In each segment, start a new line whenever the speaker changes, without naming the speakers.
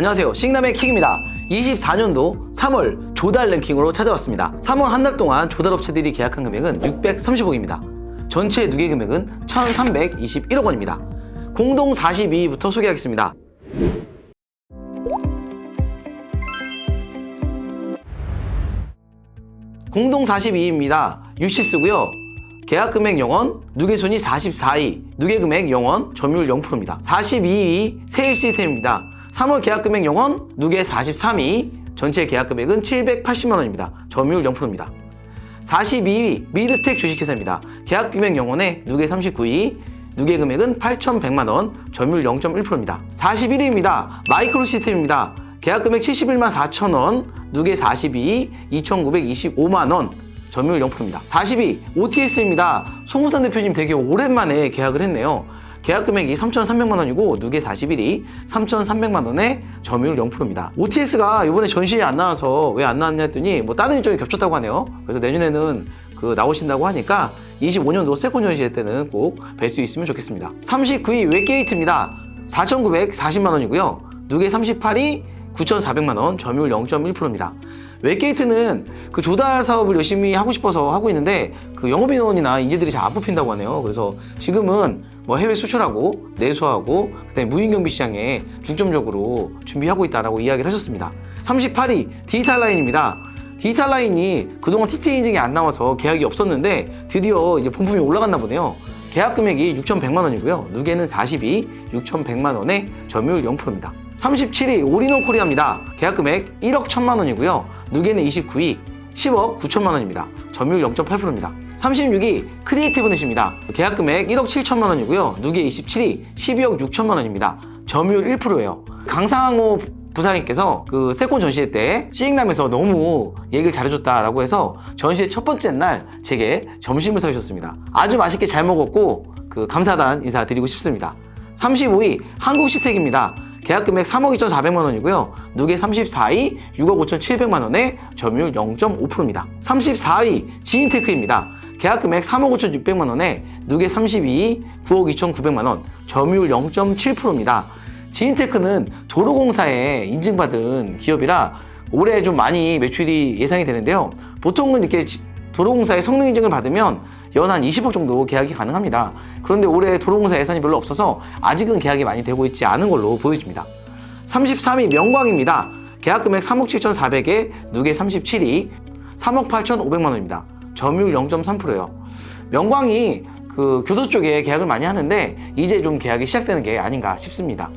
안녕하세요, 싱남의 킥입니다. 24년도 3월 조달 랭킹으로 찾아왔습니다. 3월 한 달 동안 조달업체들이 계약한 금액은 630억입니다. 전체 누계 금액은 1321억 원입니다. 공동 42위부터 소개하겠습니다. 공동 42위입니다. 유시스고요. 계약금액 0원, 누계순위 44위, 누계금액 0원, 점유율 0%입니다. 42위 세일시스템입니다. 3월 계약금액 0원, 누계 43위, 전체 계약금액은 780만원입니다. 점유율 0%입니다. 42위 미드텍 주식회사입니다. 계약금액 0원에 누계 39위, 누계금액은 8,100만원, 점유율 0.1%입니다. 41위입니다. 마이크로시스템입니다. 계약금액 71만 4천원, 누계 42위, 2,925만원, 점유율 0%입니다. 42위 OTS입니다. 송우산 대표님 되게 오랜만에 계약을 했네요. 계약 금액이 3,300만원이고 누계 41위 3,300만원에 점유율 0%입니다. OTS가 이번에 전시에 안 나와서 왜 안 나왔냐 했더니 뭐 다른 일정이 겹쳤다고 하네요. 그래서 내년에는 나오신다고 하니까 25년도 세콘 전시회 때는 꼭 뵐 수 있으면 좋겠습니다. 39위 웹게이트입니다. 4,940만원이고요. 누계 38위 9,400만원, 점유율 0.1%입니다. 웹게이트는 조달 사업을 열심히 하고 싶어서 하고 있는데 영업인원이나 인재들이 잘 안 뽑힌다고 하네요. 그래서 지금은 뭐 해외 수출하고 내수하고 그다음에 무인경비 시장에 중점적으로 준비하고 있다라고 이야기를 하셨습니다. 38위 디지털라인입니다. 디지털라인이 그동안 TTA 인증이 안 나와서 계약이 없었는데 드디어 이제 본품이 올라갔나 보네요. 계약 금액이 6,100만원이고요. 누계는 42, 6,100만원에 점유율 0%입니다. 37위 올인원 코리아입니다. 계약 금액 1억 1천만원이고요. 누계는 29위, 10억 9천만원입니다. 점유율 0.8%입니다. 36위 크리에이티브넷입니다. 계약 금액 1억 7천만원이고요. 누계 27위, 12억 6천만원입니다. 점유율 1%예요. 강상호 부사님께서 세콘 전시회 때 시익남에서 너무 얘기를 잘해줬다라고 해서 전시회 첫 번째 날 제게 점심을 사주셨습니다. 아주 맛있게 잘 먹었고 감사단 인사드리고 싶습니다. 35위 한국시텍입니다. 계약금액 3억 2,400만원이고요. 누계 34위 6억 5,700만원에 점유율 0.5%입니다. 34위 지인테크입니다. 계약금액 3억 5,600만원에 누계 32위 9억 2,900만원, 점유율 0.7%입니다. 지인테크는 도로공사에 인증받은 기업이라 올해 좀 많이 매출이 예상이 되는데요. 보통은 이렇게 도로공사의 성능 인증을 받으면 연 한 20억 정도 계약이 가능합니다. 그런데 올해 도로공사 예산이 별로 없어서 아직은 계약이 많이 되고 있지 않은 걸로 보여집니다. 33위 명광입니다. 계약금액 3억 7,400에 누계 37위 3억 8,500만원입니다. 점유율 0.3%예요. 명광이 교도 쪽에 계약을 많이 하는데 이제 좀 계약이 시작되는 게 아닌가 싶습니다.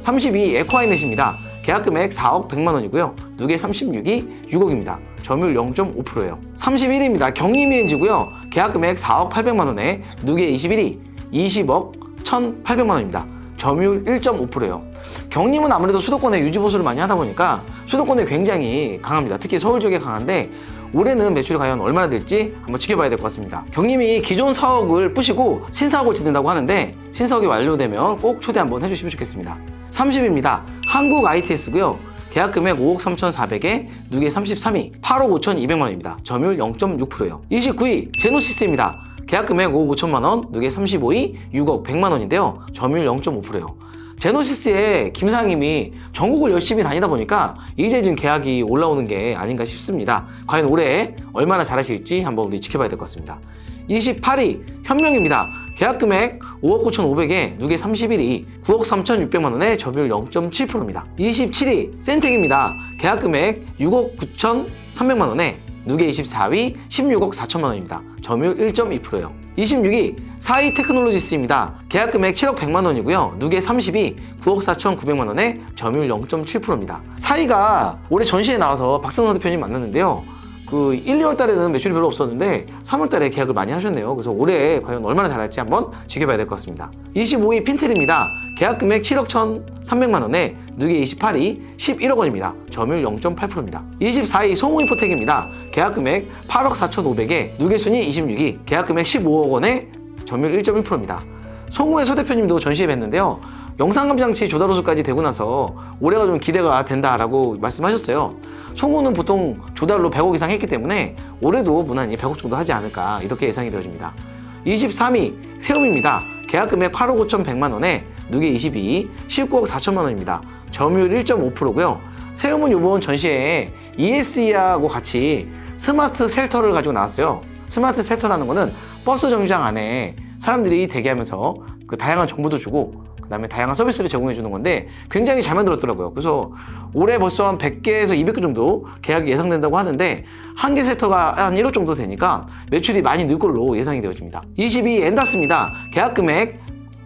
32위 에코아이넷입니다. 계약금액 4억 100만원이고요. 누계 36위 6억입니다. 점유율 0.5%예요. 31위입니다. 경림이엔지고요. 계약금액 4억 800만원에 누계 21위 20억 1,800만원입니다. 점유율 1.5%예요. 경림은 아무래도 수도권에 유지보수를 많이 하다 보니까 수도권에 굉장히 강합니다. 특히 서울 지역에 강한데 올해는 매출이 과연 얼마나 될지 한번 지켜봐야 될 것 같습니다. 경림이 기존 사옥을 부시고 신사옥을 짓는다고 하는데 신사옥이 완료되면 꼭 초대 한번 해주시면 좋겠습니다. 30위입니다. 한국 ITS고요. 계약금액 5억 3,400에 누계 33위 8억 5,200만원입니다. 점유율 0.6%예요. 29위 제노시스입니다. 계약금액 5억 5천만원, 누계 35위 6억 100만원인데요. 점유율 0.5%예요. 제노시스의 김상임이 전국을 열심히 다니다 보니까 이제 지금 계약이 올라오는 게 아닌가 싶습니다. 과연 올해 얼마나 잘하실지 한번 우리 지켜봐야 될 것 같습니다. 28위 현명입니다. 계약금액 5억 9,500에 누계 31위 9억 3,600만원에 점유율 0.7%입니다. 27위 센텍입니다. 계약금액 6억 9,300만원에 누계 24위 16억 4천만원입니다. 점유율 1.2%예요. 26위 사이테크놀로지스입니다. 계약금액 7억 100만원이고요. 누계 30위 9억 4,900만원에 점유율 0.7%입니다. 사이가 올해 전시에 나와서 박성호 대표님 만났는데요. 1, 2월 달에는 매출이 별로 없었는데 3월 달에 계약을 많이 하셨네요. 그래서 올해 과연 얼마나 잘할지 한번 지켜봐야 될 것 같습니다. 25위 핀텔입니다. 계약금액 7억 1,300만원에 누계 28위 11억 원입니다. 점유율 0.8%입니다. 24위 송우인포텍입니다. 계약금액 8억 4,500에 누계순위 26위, 계약금액 15억 원에 점유율 1.1%입니다. 송우의 서 대표님도 전시에 뵀는데요. 영상감장치 조달 호수까지 되고 나서 올해가 좀 기대가 된다라고 말씀하셨어요. 송우는 보통 조달로 100억 이상 했기 때문에 올해도 무난히 100억 정도 하지 않을까 이렇게 예상이 되어집니다. 23위 세움입니다. 계약금액 8억 5,100만원에 누계 22위 19억 4천만원입니다. 점유율 1.5%고요. 세움은 이번 전시회에 ESE하고 같이 스마트 쉘터를 가지고 나왔어요. 스마트 쉘터라는 거는 버스 정류장 안에 사람들이 대기하면서 그 다양한 정보도 주고 그 다음에 다양한 서비스를 제공해 주는 건데 굉장히 잘 만들었더라고요. 그래서 올해 벌써 한 100개에서 200개 정도 계약이 예상된다고 하는데 한 개 쉘터가 한 1억 정도 되니까 매출이 많이 늘 걸로 예상이 되어집니다. 22위 엔다스입니다. 계약 금액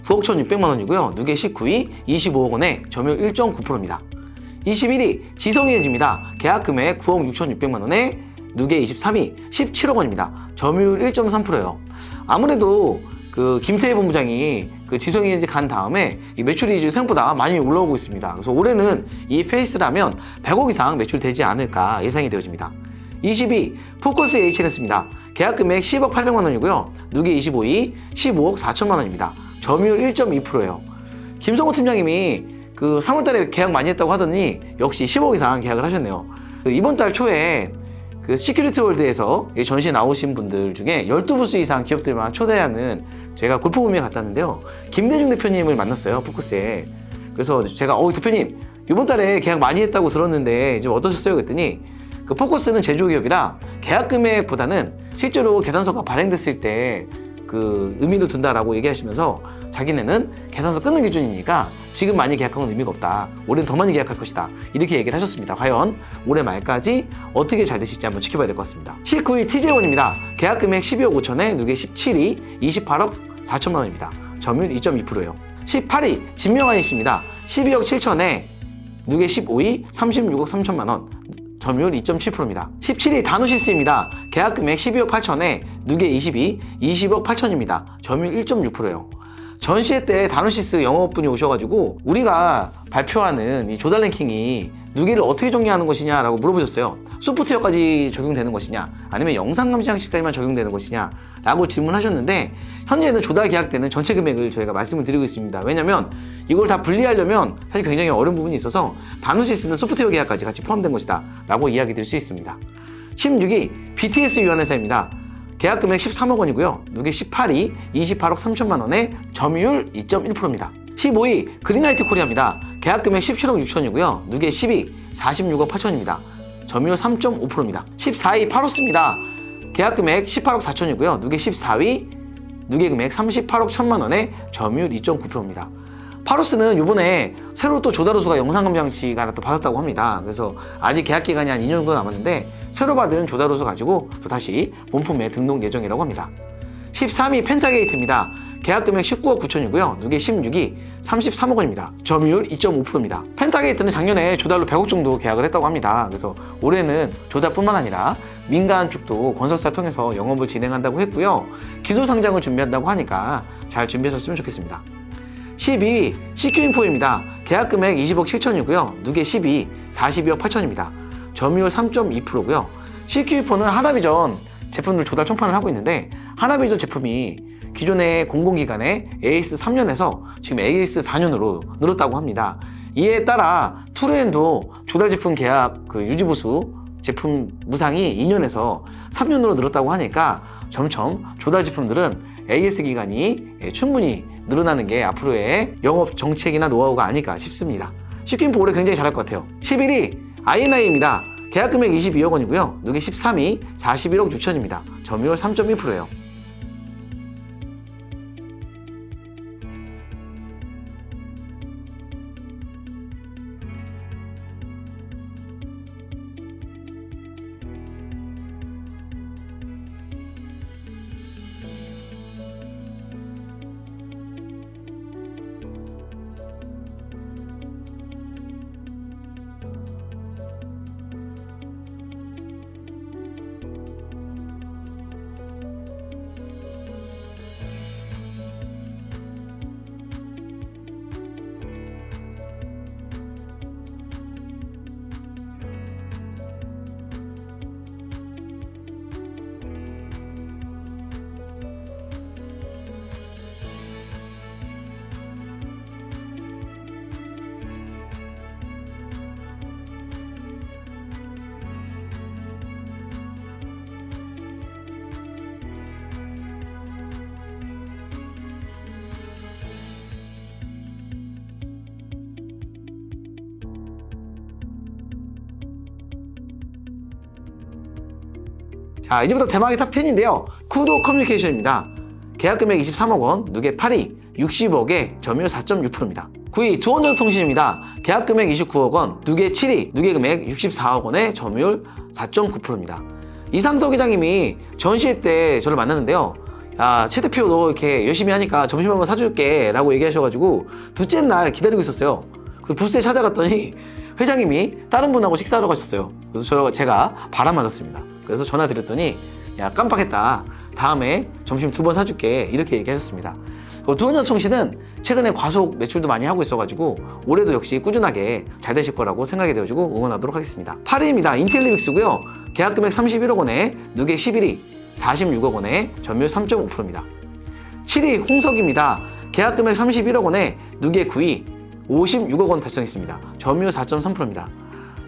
9억 1,600만 원이고요. 누계 19위 25억 원에 점유율 1.9%입니다. 21위 지성에너지입니다. 계약 금액 9억 6,600만 원에 누계 23위 17억 원입니다. 점유율 1.3%예요. 아무래도 그 김태희 본부장이 그 지성에너지 간 다음에 이 매출이 생각보다 많이 올라오고 있습니다. 그래서 올해는 이 페이스라면 100억 이상 매출되지 않을까 예상이 되어집니다. 22 포커스 HNS입니다. 계약 금액 10억 800만 원이고요. 누계 25위 15억 4천만 원입니다. 점유율 1.2%예요. 김성호 팀장님이 그 3월달에 계약 많이 했다고 하더니 역시 10억 이상 계약을 하셨네요. 이번 달 초에 그 시큐리티 월드에서 전시에 나오신 분들 중에 12부스 이상 기업들만 초대하는 제가 골프공미에 갔다 왔는데요. 김대중 대표님을 만났어요. 포커스에. 그래서 제가 대표님 이번 달에 계약 많이 했다고 들었는데 좀 어떠셨어요? 그랬더니 그 포커스는 제조기업이라 계약 금액보다는 실제로 계산서가 발행됐을 때 그 의미를 둔다라고 얘기하시면서 자기네는 계산서 끊는 기준이니까 지금 많이 계약한 건 의미가 없다. 올해는 더 많이 계약할 것이다. 이렇게 얘기를 하셨습니다. 과연 올해 말까지 어떻게 잘 되실지 한번 지켜봐야 될 것 같습니다. 19위 TJ원입니다. 계약 금액 12억 5천에 누계 17위 28억 4천만 원입니다. 점유율 2.2%예요. 18위 진명환이십니다. 12억 7천에 누계 15위 36억 3천만 원. 점유율 2.7%입니다. 17위 다누시스입니다. 계약 금액 12억 8천에 누계 20위 20억 8천입니다. 점유율 1.6%예요. 전시회 때 다누시스 영업분이 오셔가지고 우리가 발표하는 이 조달 랭킹이 누계를 어떻게 정리하는 것이냐라고 물어보셨어요. 소프트웨어까지 적용되는 것이냐 아니면 영상 감시 장치까지만 적용되는 것이냐 라고 질문하셨는데 현재는 조달 계약 때는 전체 금액을 저희가 말씀을 드리고 있습니다. 왜냐면 이걸 다 분리하려면 사실 굉장히 어려운 부분이 있어서 다누시스는 소프트웨어 계약까지 같이 포함된 것이다 라고 이야기 드릴 수 있습니다. 16위 BTS 유한회사입니다. 계약 금액 13억 원이고요. 누계 18위 28억 3천만 원에 점유율 2.1%입니다. 15위 그린라이트 코리아입니다. 계약 금액 17억 6천이고요. 누계 10위 46억 8천입니다. 점유율 3.5%입니다. 14위 파로스입니다. 계약 금액 18억 4천이고요. 누계 14위 누계 금액 38억 1천만 원에 점유율 2.9%입니다. 파로스는 이번에 새로 또 조다루수가 영상감지 장치가 하나 또 받았다고 합니다. 그래서 아직 계약 기간이 한 2년 정도 남았는데 새로 받은 조다루수 가지고 또 다시 본품에 등록 예정이라고 합니다. 13위 펜타게이트입니다. 계약 금액 19억 9천이고요. 누계 16위 33억 원입니다. 점유율 2.5%입니다. 펜타게이트는 작년에 조달로 100억 정도 계약을 했다고 합니다. 그래서 올해는 조달뿐만 아니라 민간 쪽도 건설사 통해서 영업을 진행한다고 했고요. 기술 상장을 준비한다고 하니까 잘 준비하셨으면 좋겠습니다. 12위 CQ인포입니다. 계약 금액 20억 7천이고요. 누계 10위 42억 8천입니다. 점유율 3.2%고요. CQ인포는 하나비전 제품들 조달 총판을 하고 있는데 하나비전 제품이 기존의 공공기관의 AS 3년에서 지금 AS 4년으로 늘었다고 합니다. 이에 따라 투르엔도 조달 제품 계약 유지보수 제품 무상이 2년에서 3년으로 늘었다고 하니까 점점 조달 제품들은 AS 기간이 충분히 늘어나는 게 앞으로의 영업 정책이나 노하우가 아닐까 싶습니다. CQ인포 올해 굉장히 잘할 것 같아요. 11위 INI입니다. 계약 금액 22억 원이고요. 누계 13위 41억 6천입니다. 점유율 3.1%예요. 자, 이제부터 대망의 탑 10인데요. 쿠도 커뮤니케이션입니다. 계약금액 23억 원, 누계 8위, 60억에 점유율 4.6%입니다. 9위 두원전통신입니다. 계약금액 29억 원, 누계 7위, 누계금액 64억 원에 점유율 4.9%입니다. 이상석 회장님이 전시회 때 저를 만났는데요. 야, 최 대표도 이렇게 열심히 하니까 점심 한번 사줄게 라고 얘기하셔가지고 둘째 날 기다리고 있었어요. 그 부스에 찾아갔더니 회장님이 다른 분하고 식사하러 가셨어요. 그래서 제가 바람 맞았습니다. 그래서 전화 드렸더니 야, 깜빡했다. 다음에 점심 2번 사줄게 이렇게 얘기하셨습니다. 두원전통신은 최근에 과속 매출도 많이 하고 있어가지고 올해도 역시 꾸준하게 잘 되실 거라고 생각이 되어지고 응원하도록 하겠습니다. 8위입니다. 인텔리빅스고요. 계약금액 31억 원에 누계 11위, 46억 원에 점유율 3.5%입니다. 7위 홍석입니다. 계약금액 31억 원에 누계 9위, 56억 원 달성했습니다. 점유율 4.3%입니다.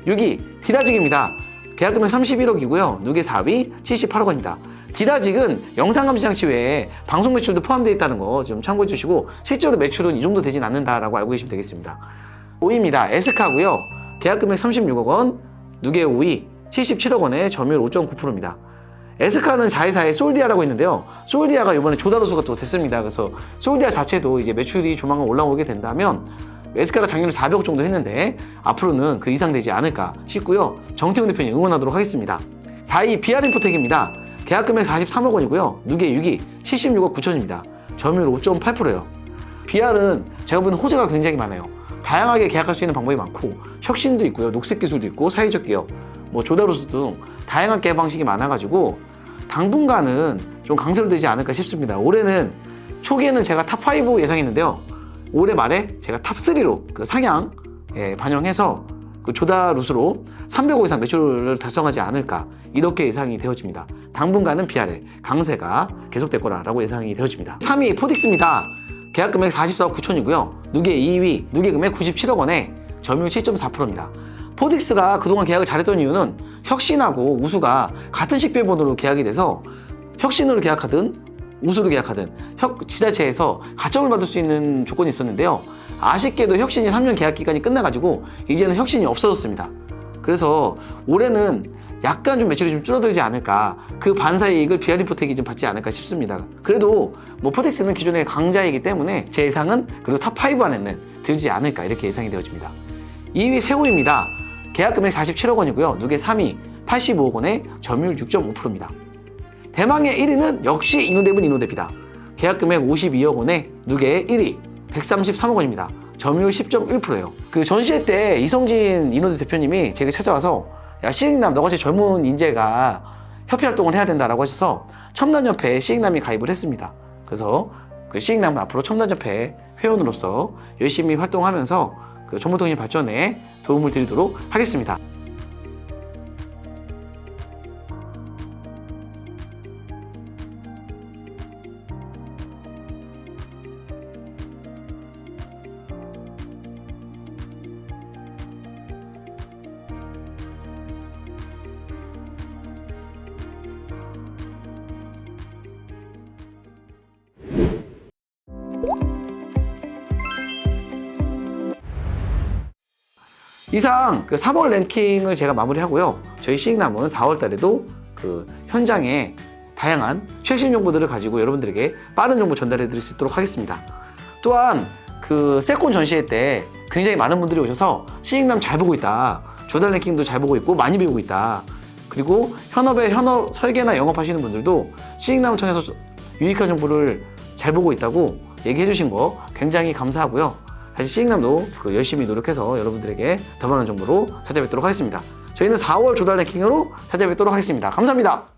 6위 디라직입니다. 계약금액 31억이고요. 누계 4위 78억 원입니다. 디라직은 영상감시장치 외에 방송 매출도 포함되어 있다는 거 좀 참고해 주시고 실제로 매출은 이 정도 되진 않는다라고 알고 계시면 되겠습니다. 5위입니다. 에스카고요. 계약금액 36억 원, 누계 5위 77억 원에 점유율 5.9%입니다. 에스카는 자회사의 솔디아라고 있는데요. 솔디아가 이번에 조다로수가 또 됐습니다. 그래서 솔디아 자체도 이제 매출이 조만간 올라오게 된다면 에스카가 작년에 400억 정도 했는데 앞으로는 그 이상 되지 않을까 싶고요. 정태훈 대표님 응원하도록 하겠습니다. 4위 BR인포텍입니다. 계약금액 43억 원이고요. 누계 6위 76억 9천입니다. 점유율 5.8%예요. BR은 제가 보는 호재가 굉장히 많아요. 다양하게 계약할 수 있는 방법이 많고 혁신도 있고요. 녹색 기술도 있고 사회적 기업, 조다로수 등 다양한 계약 방식이 많아가지고 당분간은 좀 강세로 되지 않을까 싶습니다. 올해는 초기에는 제가 탑5 예상했는데요. 올해 말에 제가 탑3로 그 상향 반영해서 그 조다루스로 300억 이상 매출을 달성하지 않을까 이렇게 예상이 되어집니다. 당분간은 BR의 강세가 계속될 거라고 예상이 되어집니다. 3위 포딕스입니다. 계약금액 44억 9천이고요. 누계 2위, 누계금액 97억 원에 점유율 7.4%입니다. 포딕스가 그동안 계약을 잘했던 이유는 혁신하고 우수가 같은 식별번호로 계약이 돼서 혁신으로 계약하든 우수로 계약하든 지자체에서 가점을 받을 수 있는 조건이 있었는데요. 아쉽게도 혁신이 3년 계약 기간이 끝나가지고 이제는 혁신이 없어졌습니다. 그래서 올해는 약간 좀 매출이 좀 줄어들지 않을까, 그 반사의 이익을 BR인포텍이 좀 받지 않을까 싶습니다. 그래도 포텍스는 기존의 강자이기 때문에 제 예상은 그래도 탑5 안에는 들지 않을까 이렇게 예상이 되어집니다. 2위 세호입니다. 계약금액 47억 원이고요. 누계 3위 85억 원에 점유율 6.5%입니다. 대망의 1위는 역시 이노대입니다. 계약금액 52억 원에 누계 1위 133억 원입니다. 점유율 10.1%예요. 그 전시회 때 이성진 이노대 대표님이 제게 찾아와서 야, 시익남 너같이 젊은 인재가 협회 활동을 해야 된다라고 하셔서 첨단협회에 시익남이 가입을 했습니다. 그래서 그 시익남은 앞으로 첨단협회 회원으로서 열심히 활동하면서 그 정보통신 발전에 도움을 드리도록 하겠습니다. 이상 그 3월 랭킹을 제가 마무리하고요. 저희 시익남은 4월 달에도 그 현장에 다양한 최신 정보들을 가지고 여러분들에게 빠른 정보 전달해 드릴 수 있도록 하겠습니다. 또한 그 세콘 전시회 때 굉장히 많은 분들이 오셔서 시익남 잘 보고 있다, 조달 랭킹도 잘 보고 있고 많이 배우고 있다, 그리고 현업의 현업 설계나 영업하시는 분들도 시익남을 통해서 유익한 정보를 잘 보고 있다고 얘기해 주신 거 굉장히 감사하고요. 다시 시익남도 열심히 노력해서 여러분들에게 더 많은 정보로 찾아뵙도록 하겠습니다. 저희는 4월 조달 랭킹으로 찾아뵙도록 하겠습니다. 감사합니다.